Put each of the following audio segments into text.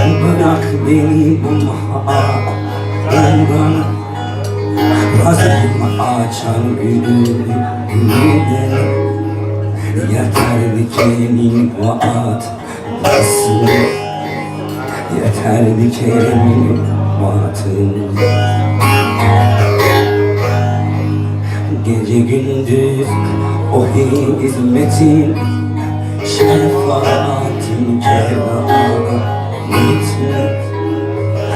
Bırak beni bu mahalden, razıyım açan gülünden. Yeter dikenin batmasın, yeter dikenin batın. Gece gündüz o hizmetin, şefaatin kerametin,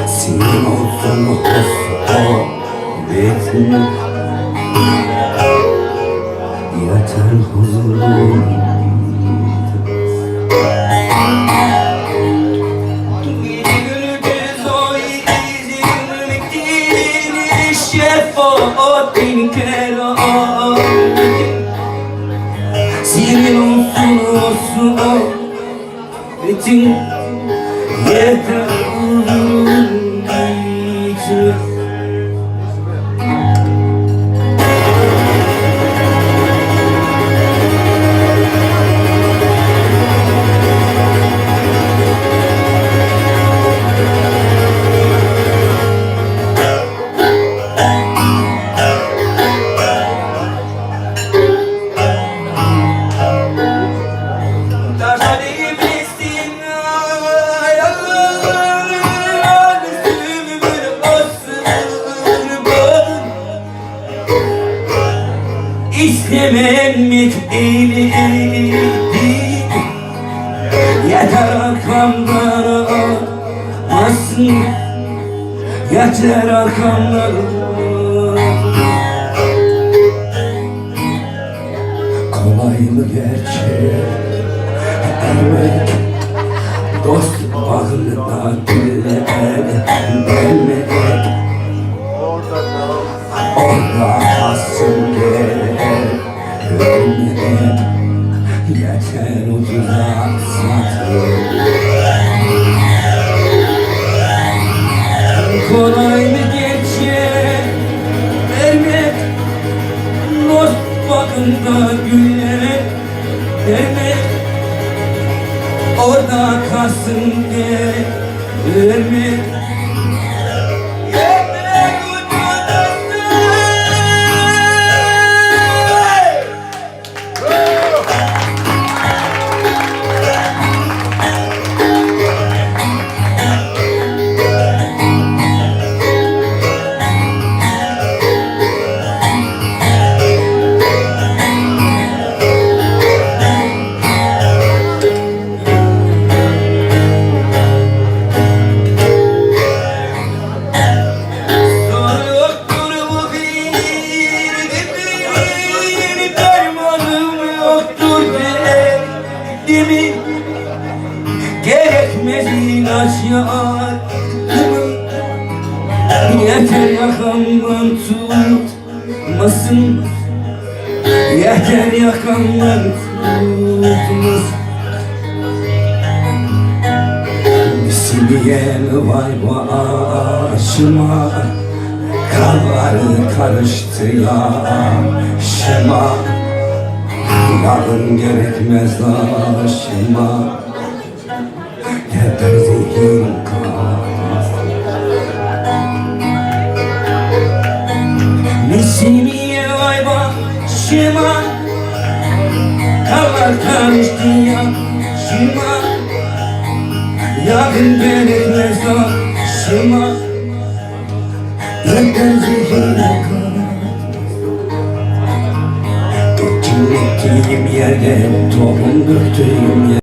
senin olsun sohbetin. Yeter huzurun. Şefaatin kerametin, senin olsun sohbetin. Yeter huzurun. İstememek eyledi, yeter arkamdan ağlasın, yeter arkamdan. Kolay mı gerçek evet, dost bağında gelmek, orada hasım gelmek, yeter ucuza satır. Kolay mı geçer vermek, dost bağında gülmek, orada kalsın gelmek. Gerekmez ilaç yardımı, yeter yakamdan tutmasın, yeter yakamdan tutmasın. Misliyen vay başıma, kanları karıştı yaşıma. Yarın gerekmez aşıma, yeter zehir kalmaz. Nesimiye vay başıma, kanlar karıştı yaşıma. Yarın gerekmez aşıma, yeter zehir kalmaz. Gittiğim yerde tohum döktüğüm yer.